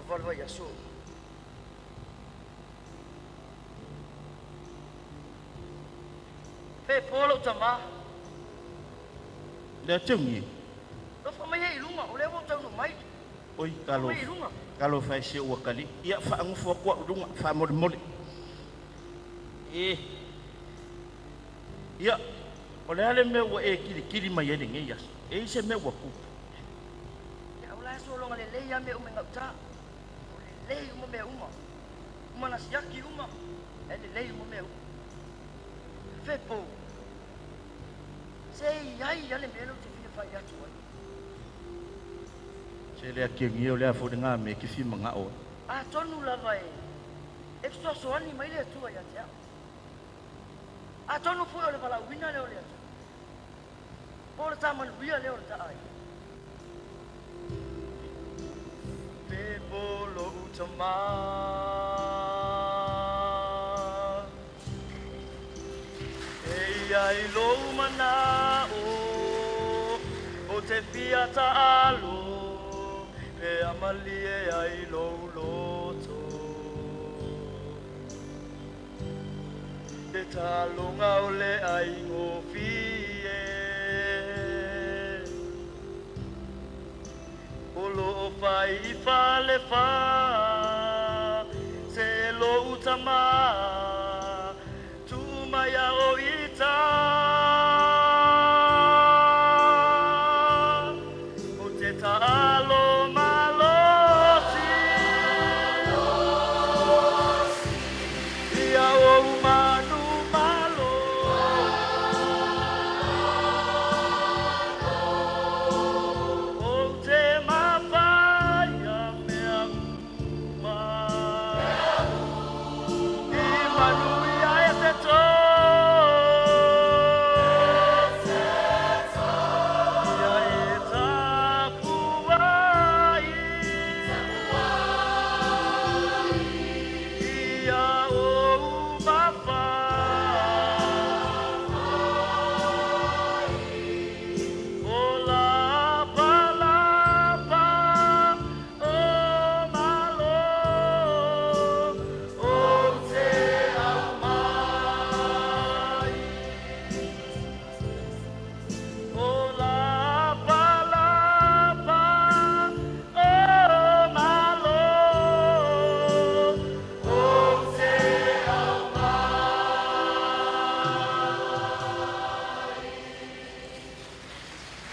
Volvo Yasu. Pe polo tama. Le tungi. Lo fa mai ilunga, o le mo tau mai. Oi kalau fai se o kali. Ia fa ngu ko lunga fa mo moli. Ia o le ale me o kili mai ele ngai yas. Se me o ku. Ya ola so lo ngale le ya me o me ngata. Lei uma me uma na siaki uma ele lei uma me fepo sei ai ya le melo te fia fai atu se le aki ngi le afo nga me ki fi manga o a tonu la vai e sto so ani mai le tu ya te a tonu fu le bala wina le ole por ta man wia le ole ta ai Polo utama ai lo mana o te fia ta alo pe amali ai lo loto te talonga ole ai ngofie o lo fai fa le fa se lo utama tu maya o ita o te talo malosi ia o manu malo o te mawhaia mea uma I manuia e te tō ia e tapu ai ia o mawha o la palapa o malo o te au mai o la palapa o malo o te au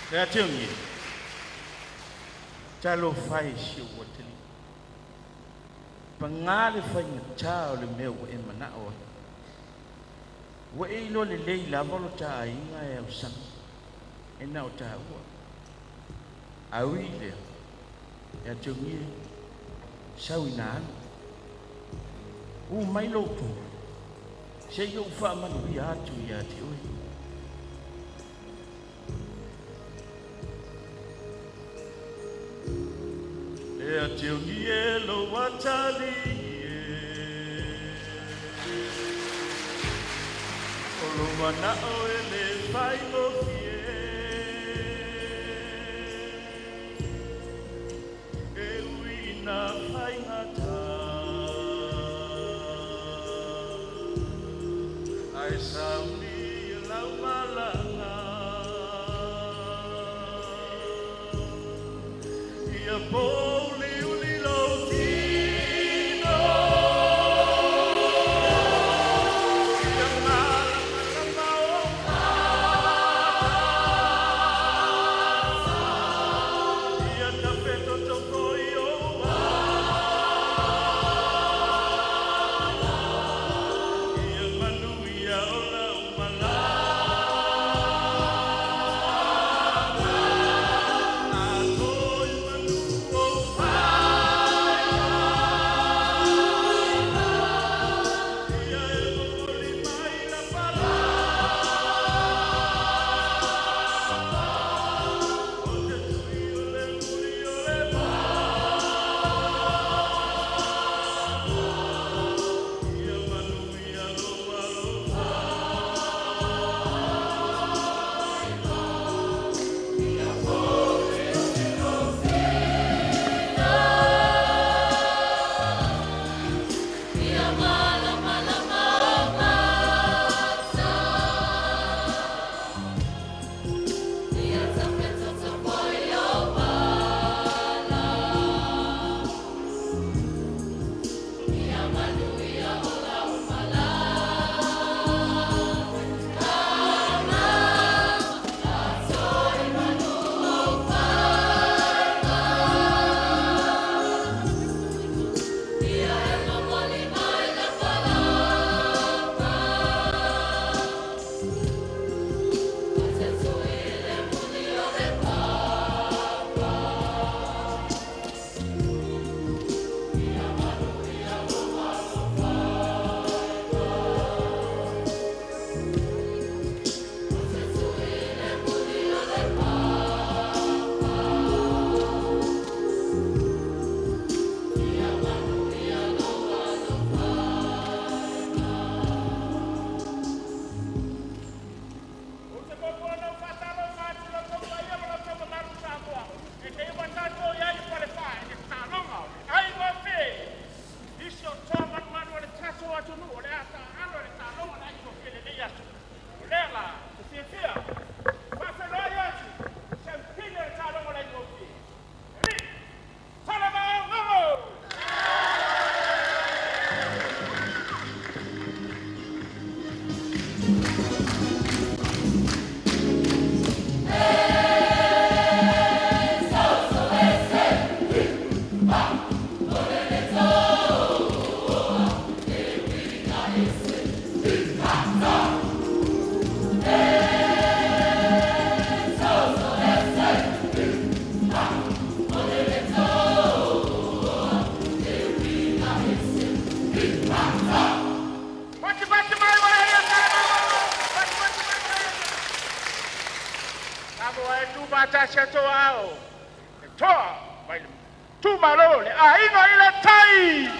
Te ationgi. Talo fai si o watili. Pangale fai nga chao le meu e mana o. Wa e ilo le lei lava lo cha inga e au sang. E na o cha ua. Aui le. E ationgi. Sau ina anu. U mai lo tu. Se yo fa manu i atu i ati oi. E ationgi e lo watali o lo mana o e le fai lo fie e uina fai ngata ai sauni e lau malanga ia poli uli lo tino ia malanga o ia tapeto toko i o ia manuia o lau malanga a toi manu o fata se to ao. E toa mai tu malo le ainga ile tai.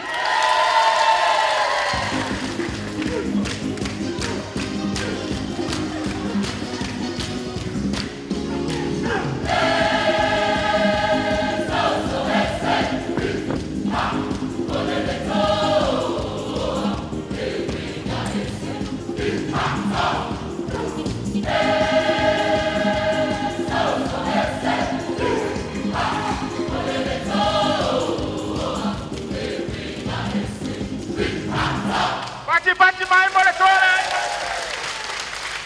Bati mai mo le tole.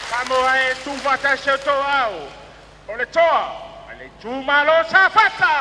Kamo ai tu fata se to ao. O le toa, ale tu malo sa fata.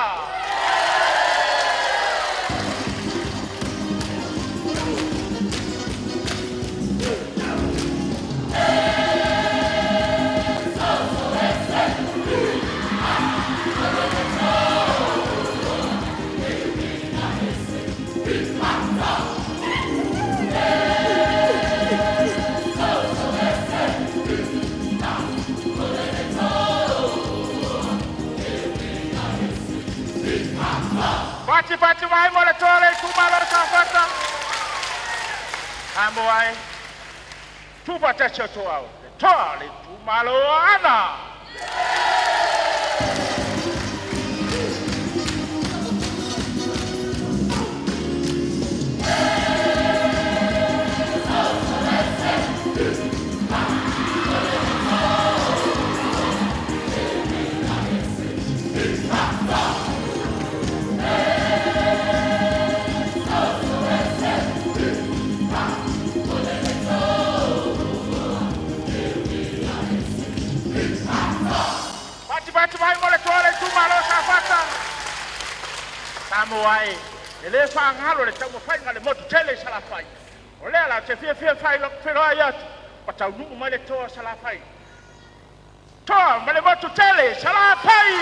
Bati mai mo le tole tu malo sa fata. Kamo ai tu fata se to ao. Le toa le tu malo ana. Bati mai mo le tole tu malo sa fata. Kamo ai ele fa ngalo le tau fai ngale motu tele sala fai. O le ala te fie fai lo fero ayat. Pa tau nu mo le toa sala fai. Toa mo le motu tele sala fai.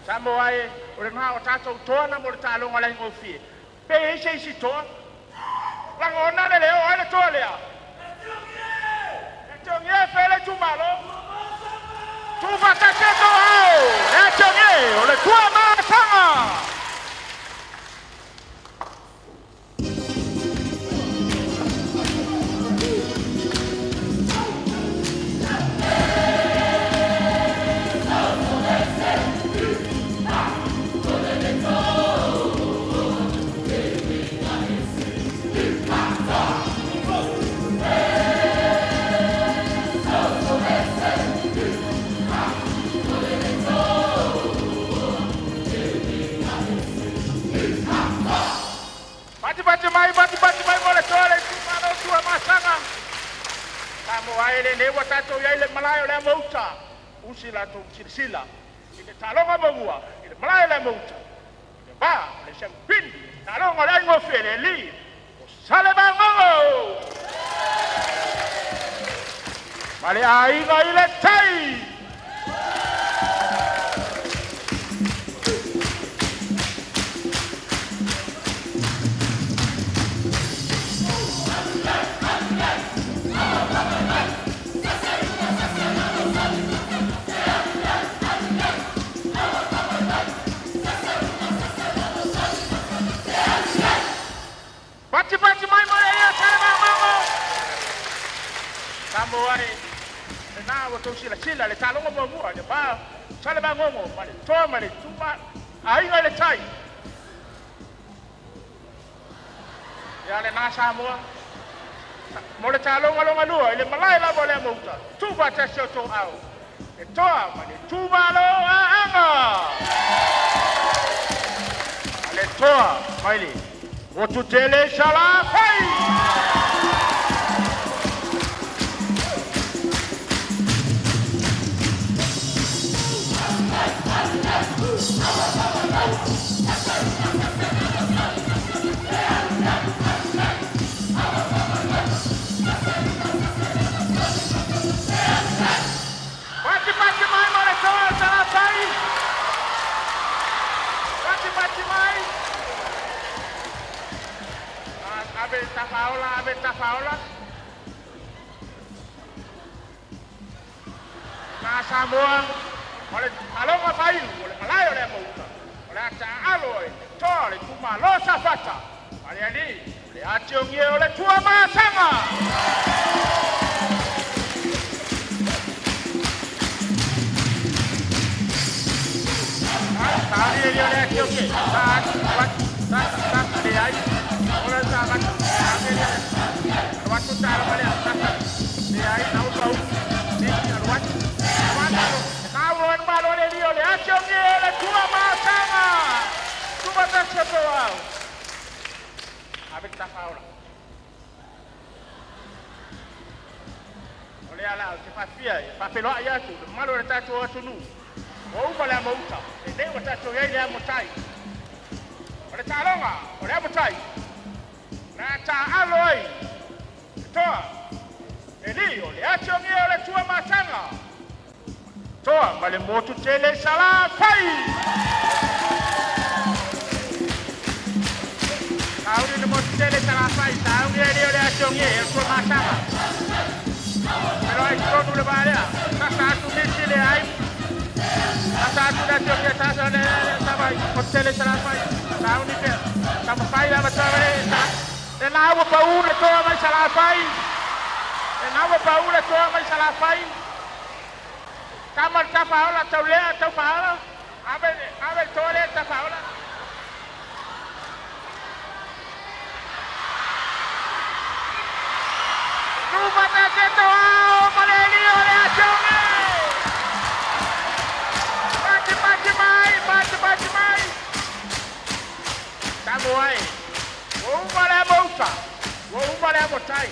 Samo ai o le ngā o tātou toa na mo le tālonga lai ngofie. Pe e si toa. Lango ona le leo ai le toa lea. E tiongie fele tu malo. Tu fata se toa au. E tiongie o le tua mātanga. Bati mai mo le tole tu mano tua masanga. Kamo ai le ne wa tato ia le malayo le mouta. Usi la tu silsila. Ile talonga mangua, ile malayo le mouta. Ile ba le champin, talonga le ngofele li. O sale bango. Male ai ga ile tai. Bati mai mo ia sale bango. Kamo ai na o to sila le talonga mangua le ba sale bango male to male tuma ai ga le tai. Ya le na Samoa. Mo le talonga longa lua ile malai la mo le mouta. Tu va te se to au. E toa male tu malo anga. Ale toa mai le. O tu tele sala fai. Pati mai mare toa salah sai. Pati mai. Abe tafaula. Na Samoa, oleh kalau ngapain, oleh malai oleh mau, oleh acah aloi, tol, cuma lo safata. Hari ini, oleh acung ye oleh tua masanga. Kali ini oleh acung ye, saat dia, oleh sahabat, waktu cara balik, dia tahu dia waktu. Kawan baru dia oleh acung ye oleh tua masanga. Cuma tak sesuatu. Abis tak faul. Oleh ala cepat dia, papelo ayat tu, malu letak tu sunu. Oh boleh mau tak? Ini letak tu dia mau cai. Oleh calon ah, oleh mau cai. Nak aloi. Tu. Ini oleh acung ye oleh tua masanga. Toa, vale moto tele salah fai. Tahu ni moto tele salah fai. Tahu dia oleh acung ye, tua masanga. Pero itu dulu balik. Satu misi le ai. Satu dah acung ye satu le sama moto tele salah fai. Tahu ni dia. Sama fai dah betul balik. Dan awak bau le toa mai salah fai. Dan awak bau le toa mai salah fai. Kamar tafaula tawlea tafaula abel tole tafaula Rupa teto ao maleli oleh ajonge Pati mai Tamuai Umale mousa Umale motai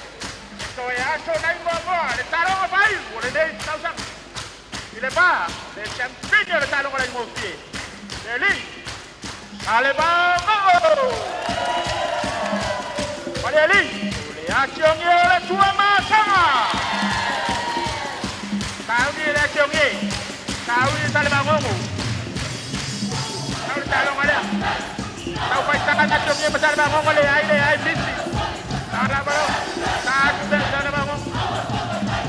So ya so nai momo le taro vai ole dei tausang Il est bas, le champion de talon avec mon pied. C'est lui. Allez, bas, allez, lui. Les actions, les tout à ma sama. Tahu les actions, tahu les talons. Tahu les talons, allez. Tahu pas tangan actions, besar bangun, allez, air, busy. Tahu lah, bro. Tahu besar bangun.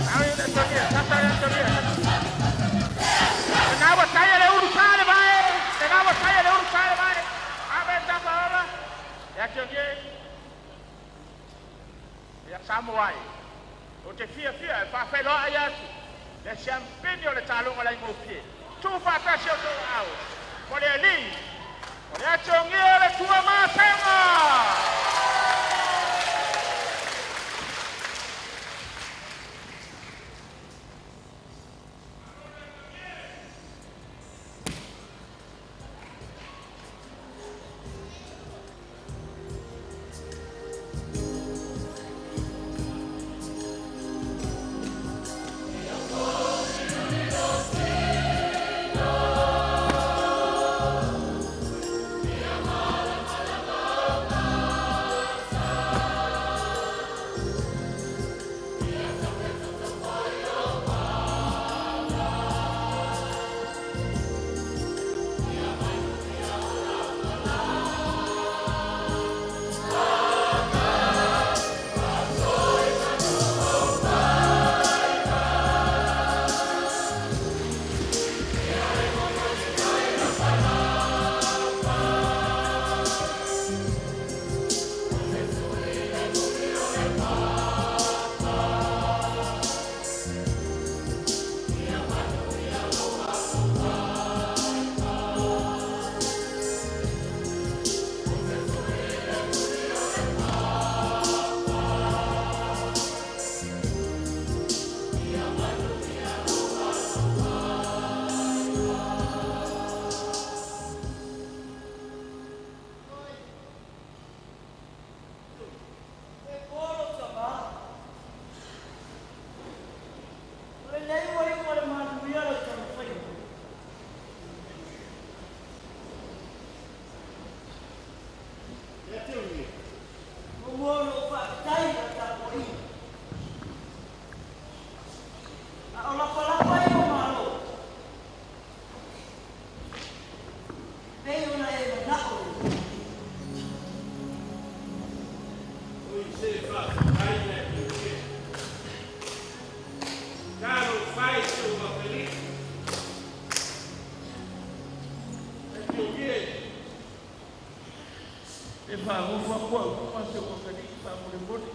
Tahu les actions, sasa les actions. Kenapa saya le urusan baik? Kenapa saya le urusan baik? Apa yang tak apa? Ya jadi, ya samuai. Untuk fia, papelo ayat. Le champagne le talon oleh mopi. Tu patah siapa tahu? Boleh ni, boleh congil le tua masanga. e whaamufa kua ukuma se wakani whaamure mone.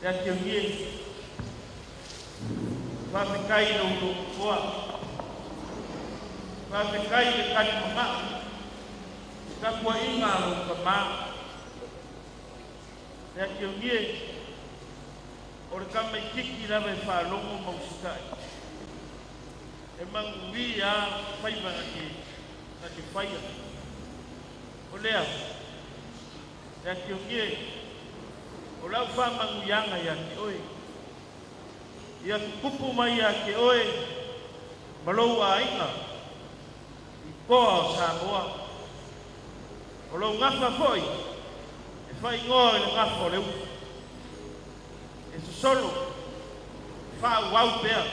Ia te ungie, whamekai no ulo koa, whamekai le kani mamaa, ka kua inga alo ka maa. Ia te ungie, ore kama I kiki lawa e whaalongo mausikai. E manguwi a whaiva na te whaia. O lea, ia te ungie, o lau whamanguianga ia te oe. Ia kupu mai ia te oe, malou a inga, I koa o Samoa. O lau ngafa foi, e whai ngoa le ngafa o leu. E solo, wha wau pea.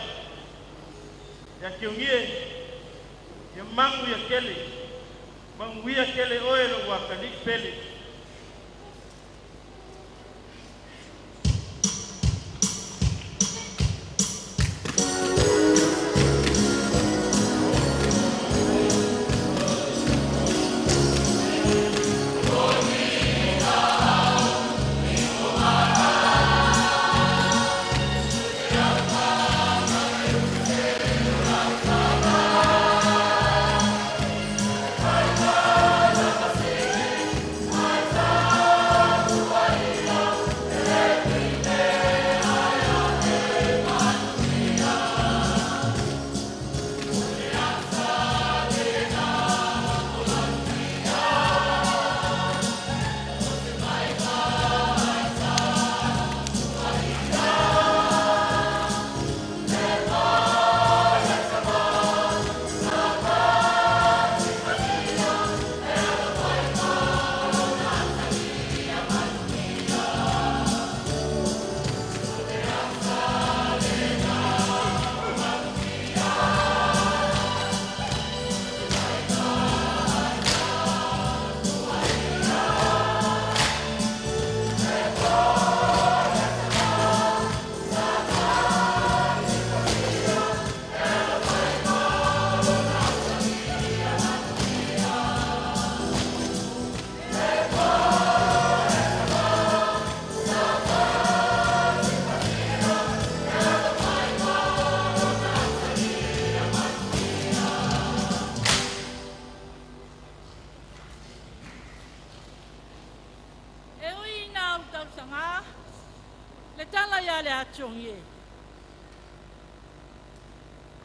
Ia te ungie, ia mangu ia kele, mangu ia kele oe lo wakani pele.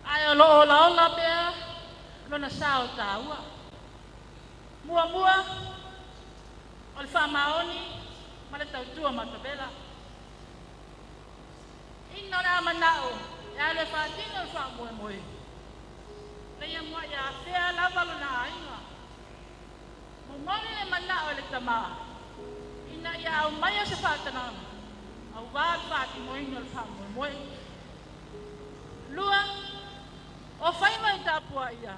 Ai lo la bea lona sao taua. Mua o le whamaoni ma le tautua matabela. Ino le amanao e le whaatino le whamoe. Le ia mua ia whea lava lona ainga. Mumoni le manao le tamaa. Ina ia au maia se whaatanama. Au wāl whaatimoino le whamoe. Lua o whaima I tāpua ia,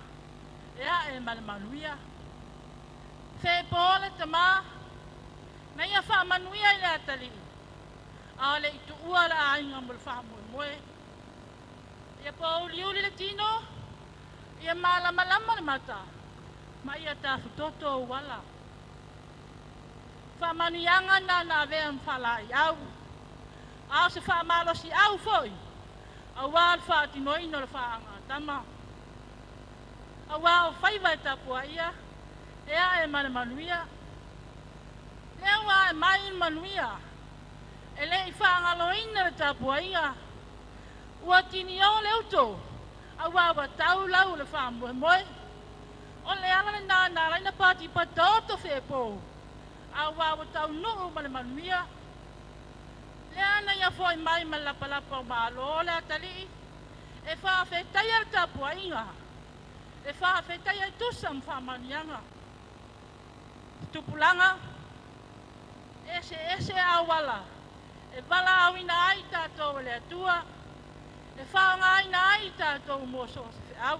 ea e malamanuia. Whē pōle tamā, na ia whaamanuia I le atali. A le itu ua la ainga mo le whaamoe. Ia pō uliuli le tino, ia malamalama le mata, ma ia tāwhutoto o wala. Whaamanuianga na vea mwhalai au. Ao se whaamalosi au foi. Awal whaatinoino le whaanga tama. Awal whaiva e tapua ia, ea e mane manuia. Lea wa e mai manuia, e le I whaangaloina le tapua ia. Ua tini o le uto, awal wa tau lau le whaamoe moe. O le ala le nāna reina pāti patoto whepo. Awal wa tau nuu mane manuia. Lea na ia foi mai malapalapa o maalo le atali. E whaafetaia le tapua inga. E whaafetaia I tusa mwhamanianga. Tupulanga. Ese awala. E wala awina ai tātou le atua. E whaanga aina ai tātou moso se au.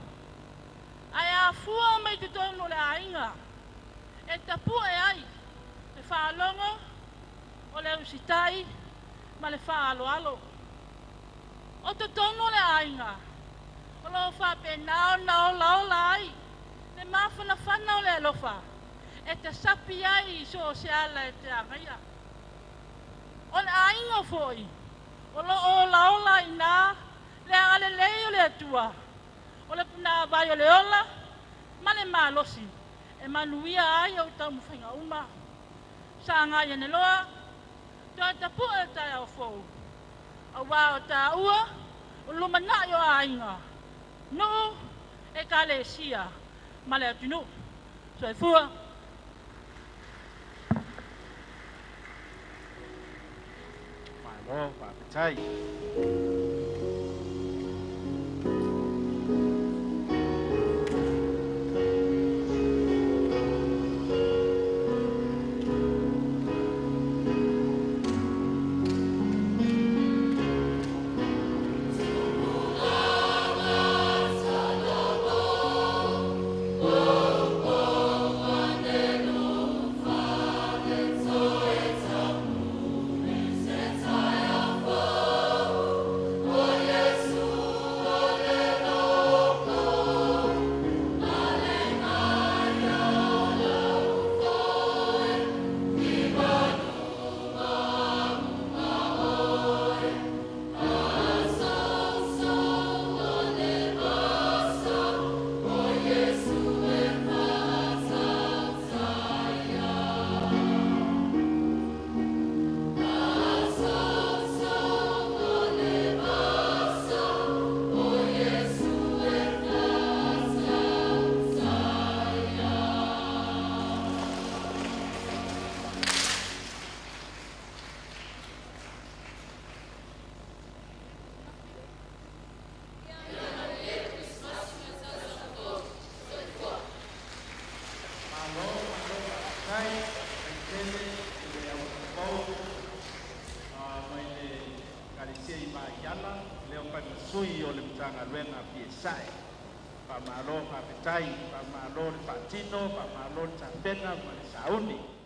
Ai a fua mai te tono le ainga. E tapua e ai. E whaalongo. O le usitai. Ma le whaalo alo. O te tono le ainga. O lo fa pe nao lai. Le mafana fana le lo fa. E te sapi ai so se ala e te angaia. O le ainga foi. O lo o laola ina. Le ale leo le atua. O le puna vai o le ola. Ma le malosi. E manuia ai au tamu whainga uma. Sa ngai ane loa. Toa tapu e tai au fou. A wā o tā ua. O lumana yo ainga. No e ka le sia. Ma le atunu. So e fua. Malo, papetai. Vaiala, leo sui o le mtanga luenga piesai. Pa malo, pa petai, pa malo le patino, pa malo le tapena, ma le sauni.